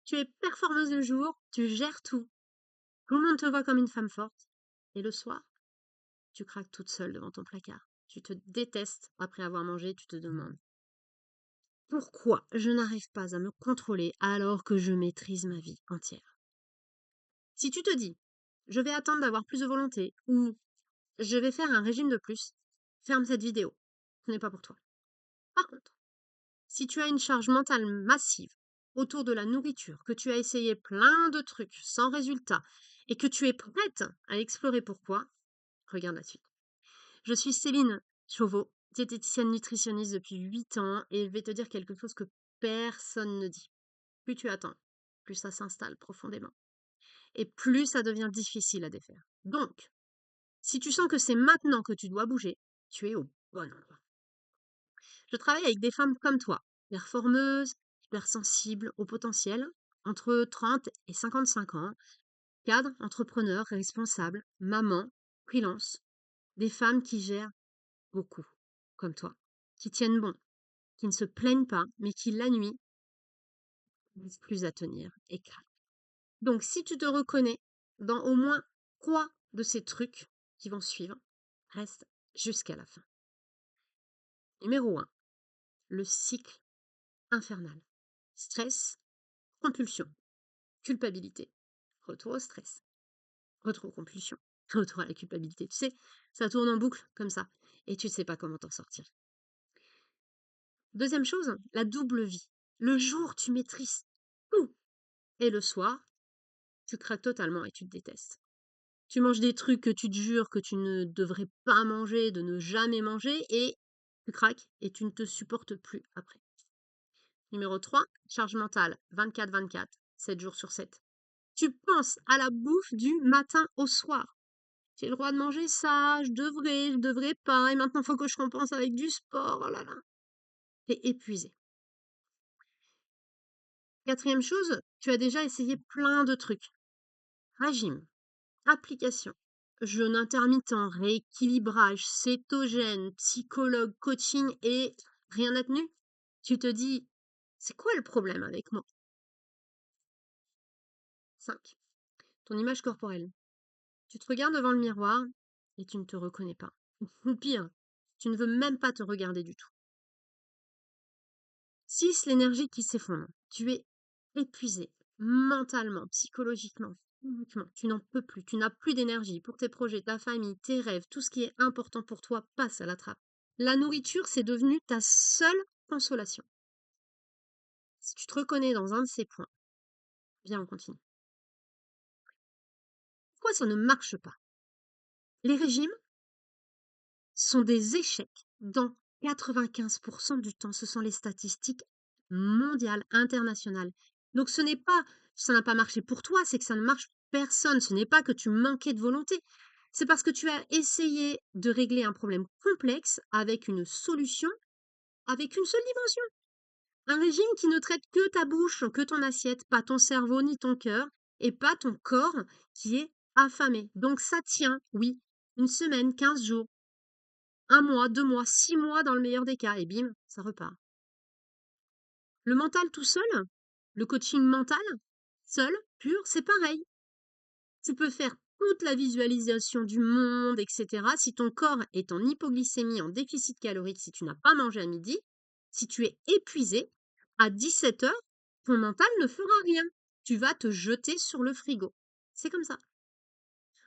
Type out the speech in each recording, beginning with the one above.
Tu es performeuse le jour, tu gères tout. Tout le monde te voit comme une femme forte. Et le soir, tu craques toute seule devant ton placard. Tu te détestes après avoir mangé, tu te demandes pourquoi je n'arrive pas à me contrôler alors que je maîtrise ma vie entière. Si tu te dis, je vais attendre d'avoir plus de volonté ou je vais faire un régime de plus, ferme cette vidéo. Ce n'est pas pour toi. Par contre, si tu as une charge mentale massive autour de la nourriture, que tu as essayé plein de trucs sans résultat et que tu es prête à explorer pourquoi, regarde la suite. Je suis Céline Chauveau, diététicienne nutritionniste depuis 8 ans et je vais te dire quelque chose que personne ne dit. Plus tu attends, plus ça s'installe profondément et plus ça devient difficile à défaire. Donc, si tu sens que c'est maintenant que tu dois bouger, tu es au bon endroit. Je travaille avec des femmes comme toi, performeuses, hypersensibles au potentiel, entre 30 et 55 ans, cadres, entrepreneurs, responsables, mamans, freelance, des femmes qui gèrent beaucoup, comme toi, qui tiennent bon, qui ne se plaignent pas, mais qui, la nuit, n'arrivent plus à tenir et craquent. Donc, si tu te reconnais dans au moins 3 de ces trucs qui vont suivre, reste jusqu'à la fin. Numéro 1, le cycle infernal. Stress, compulsion, culpabilité, retour au stress, retour aux compulsions, retour à la culpabilité. Tu sais, ça tourne en boucle comme ça et tu ne sais pas comment t'en sortir. Deuxième chose, la double vie. Le jour, tu maîtrises tout et le soir, tu craques totalement et tu te détestes. Tu manges des trucs que tu te jures que tu ne devrais pas manger, de ne jamais manger et tu craques et tu ne te supportes plus après. Numéro 3, charge mentale 24/24, 7 jours sur 7. Tu penses à la bouffe du matin au soir. J'ai le droit de manger ça, je devrais pas, et maintenant il faut que je compense avec du sport, oh là là. T'es épuisé. Quatrième chose, tu as déjà essayé plein de trucs. Régime, application, jeûne intermittent, rééquilibrage, cétogène, psychologue, coaching et rien n'a tenu. Tu te dis, c'est quoi le problème avec moi? 5. Ton image corporelle. Tu te regardes devant le miroir et tu ne te reconnais pas. Ou pire, tu ne veux même pas te regarder du tout. 6. L'énergie qui s'effondre. Tu es épuisé mentalement, psychologiquement, physiquement. Tu n'en peux plus. Tu n'as plus d'énergie pour tes projets, ta famille, tes rêves. Tout ce qui est important pour toi passe à la trappe. La nourriture, c'est devenu ta seule consolation. Si tu te reconnais dans un de ces points, viens, on continue. Pourquoi ça ne marche pas? Les régimes sont des échecs dans 95% du temps. Ce sont les statistiques mondiales, internationales. Donc ce n'est pas, ça n'a pas marché pour toi, c'est que ça ne marche pour personne. Ce n'est pas que tu manquais de volonté. C'est parce que tu as essayé de régler un problème complexe avec une solution, avec une seule dimension. Un régime qui ne traite que ta bouche, que ton assiette, pas ton cerveau ni ton cœur, et pas ton corps qui est affamé. Donc ça tient, oui, une semaine, 15 jours, un mois, 2 mois, 6 mois dans le meilleur des cas, et bim, ça repart. Le mental tout seul, le coaching mental, seul, pur, c'est pareil. Tu peux faire toute la visualisation du monde, etc. Si ton corps est en hypoglycémie, en déficit calorique, si tu n'as pas mangé à midi, si tu es épuisé, à 17 heures, ton mental ne fera rien. Tu vas te jeter sur le frigo. C'est comme ça.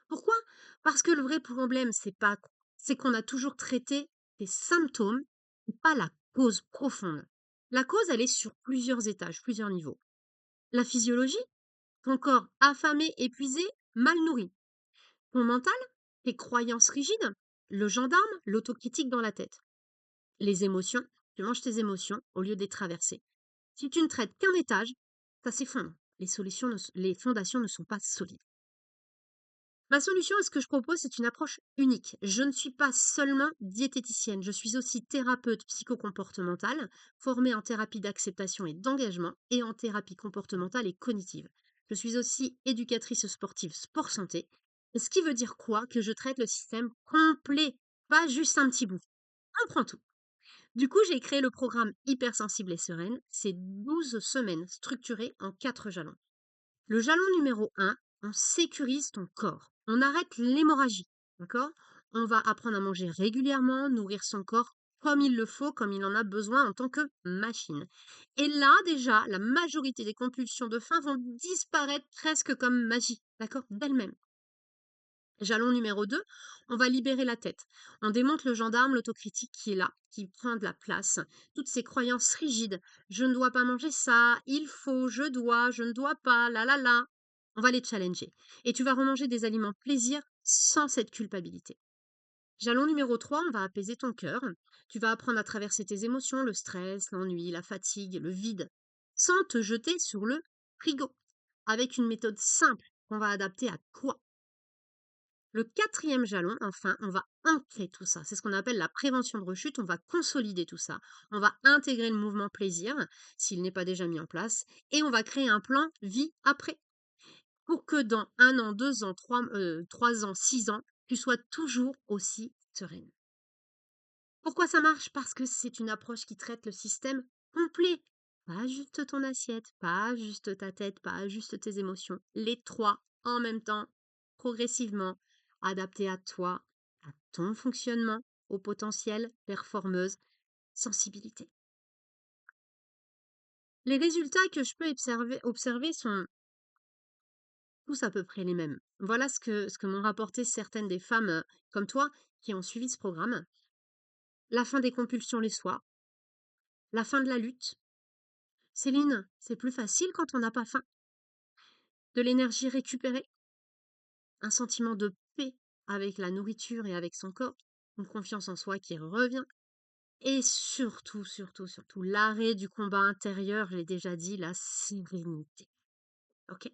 Pourquoi? Parce que le vrai problème, c'est qu'on a toujours traité des symptômes et pas la cause profonde. La cause, elle est sur plusieurs étages, plusieurs niveaux. La physiologie, ton corps affamé, épuisé, mal nourri. Ton mental, tes croyances rigides, le gendarme, l'autocritique dans la tête. Les émotions, tu manges tes émotions au lieu de les traverser. Si tu ne traites qu'un étage, ça s'effondre. Les fondations ne sont pas solides. Ma solution à ce que je propose, c'est une approche unique. Je ne suis pas seulement diététicienne, je suis aussi thérapeute psychocomportementale, formée en thérapie d'acceptation et d'engagement et en thérapie comportementale et cognitive. Je suis aussi éducatrice sportive sport santé, et ce qui veut dire quoi? Que je traite le système complet, pas juste un petit bout. On prend tout. Du coup, j'ai créé le programme Hypersensible et Sereine. C'est 12 semaines structurées en 4 jalons. Le jalon numéro 1, on sécurise ton corps. On arrête l'hémorragie, d'accord? On va apprendre à manger régulièrement, nourrir son corps comme il le faut, comme il en a besoin en tant que machine. Et là, déjà, la majorité des compulsions de faim vont disparaître presque comme magie, d'accord? D'elles-mêmes. Jalon numéro 2, on va libérer la tête. On démonte le gendarme, l'autocritique qui est là, qui prend de la place. Toutes ces croyances rigides. Je ne dois pas manger ça, il faut, je ne dois pas, la la la. On va les challenger. Et tu vas remanger des aliments plaisir sans cette culpabilité. Jalon numéro 3, on va apaiser ton cœur. Tu vas apprendre à traverser tes émotions, le stress, l'ennui, la fatigue, le vide, sans te jeter sur le frigo. Avec une méthode simple qu'on va adapter à toi. Le quatrième jalon, enfin, on va ancrer tout ça. C'est ce qu'on appelle la prévention de rechute. On va consolider tout ça. On va intégrer le mouvement plaisir, s'il n'est pas déjà mis en place, et on va créer un plan vie après. Pour que dans 1 an, 2 ans, 3 ans, 6 ans, tu sois toujours aussi sereine. Pourquoi ça marche? Parce que c'est une approche qui traite le système complet. Pas juste ton assiette, pas juste ta tête, pas juste tes émotions. Les trois en même temps, progressivement, adaptés à toi, à ton fonctionnement, au potentiel, performeuse, sensibilité. Les résultats que je peux observer sont tous à peu près les mêmes. Voilà ce que m'ont rapporté certaines des femmes comme toi qui ont suivi ce programme. La fin des compulsions les soirs, la fin de la lutte. Céline, c'est plus facile quand on n'a pas faim. De l'énergie récupérée, un sentiment de paix avec la nourriture et avec son corps, une confiance en soi qui revient, et surtout, surtout, surtout, l'arrêt du combat intérieur, je l'ai déjà dit, la sérénité. Ok?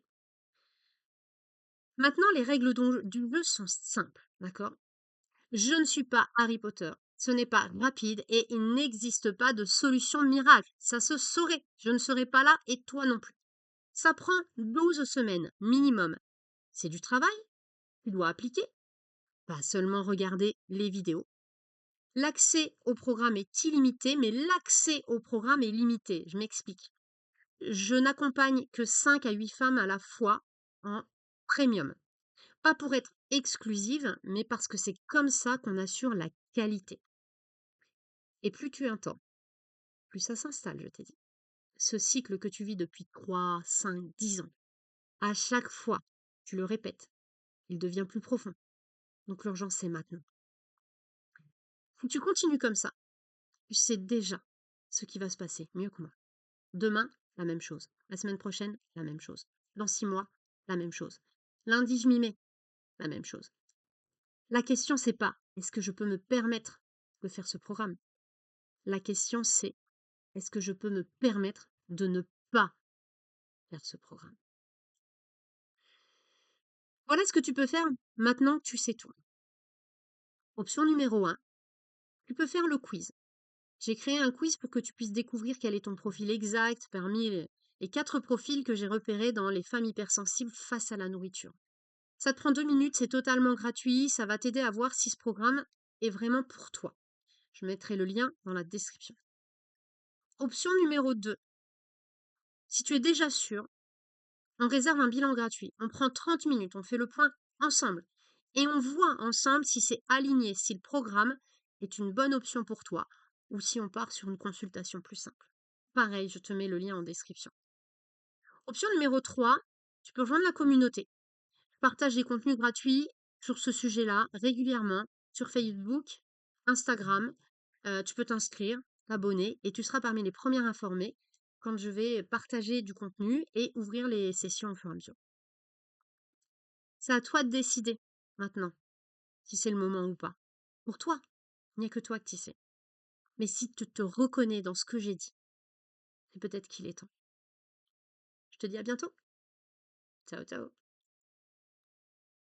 Maintenant, les règles du jeu sont simples, d'accord? Je ne suis pas Harry Potter. Ce n'est pas rapide et il n'existe pas de solution miracle. Ça se saurait. Je ne serai pas là et toi non plus. Ça prend 12 semaines minimum. C'est du travail, tu dois appliquer, pas seulement regarder les vidéos. L'accès au programme est illimité, mais l'accès au programme est limité. Je m'explique. Je n'accompagne que 5 à 8 femmes à la fois en premium. Pas pour être exclusive, mais parce que c'est comme ça qu'on assure la qualité. Et plus tu entends, plus ça s'installe, je t'ai dit. Ce cycle que tu vis depuis 3, 5, 10 ans, à chaque fois, tu le répètes, il devient plus profond. Donc l'urgence, c'est maintenant. Si tu continues comme ça, tu sais déjà ce qui va se passer, mieux que moi. Demain, la même chose. La semaine prochaine, la même chose. Dans 6 mois, la même chose. Lundi, je m'y mets, la même chose. La question, c'est pas est-ce que je peux me permettre de faire ce programme? La question, c'est est-ce que je peux me permettre de ne pas faire ce programme? Voilà ce que tu peux faire maintenant que tu sais tout. Option numéro 1, tu peux faire le quiz. J'ai créé un quiz pour que tu puisses découvrir quel est ton profil exact parmi les 4 profils que j'ai repérés dans les femmes hypersensibles face à la nourriture. Ça te prend 2 minutes, c'est totalement gratuit, ça va t'aider à voir si ce programme est vraiment pour toi. Je mettrai le lien dans la description. Option numéro 2, si tu es déjà sûr, on réserve un bilan gratuit. On prend 30 minutes, on fait le point ensemble. Et on voit ensemble si c'est aligné, si le programme est une bonne option pour toi ou si on part sur une consultation plus simple. Pareil, je te mets le lien en description. Option numéro 3, tu peux rejoindre la communauté. Je partage des contenus gratuits sur ce sujet-là régulièrement sur Facebook, Instagram. Tu peux t'inscrire, t'abonner et tu seras parmi les premières informées quand je vais partager du contenu et ouvrir les sessions au fur et à mesure. C'est à toi de décider maintenant si c'est le moment ou pas. Pour toi, il n'y a que toi qui sais. Mais si tu te reconnais dans ce que j'ai dit, c'est peut-être qu'il est temps. Je te dis à bientôt. Ciao, ciao.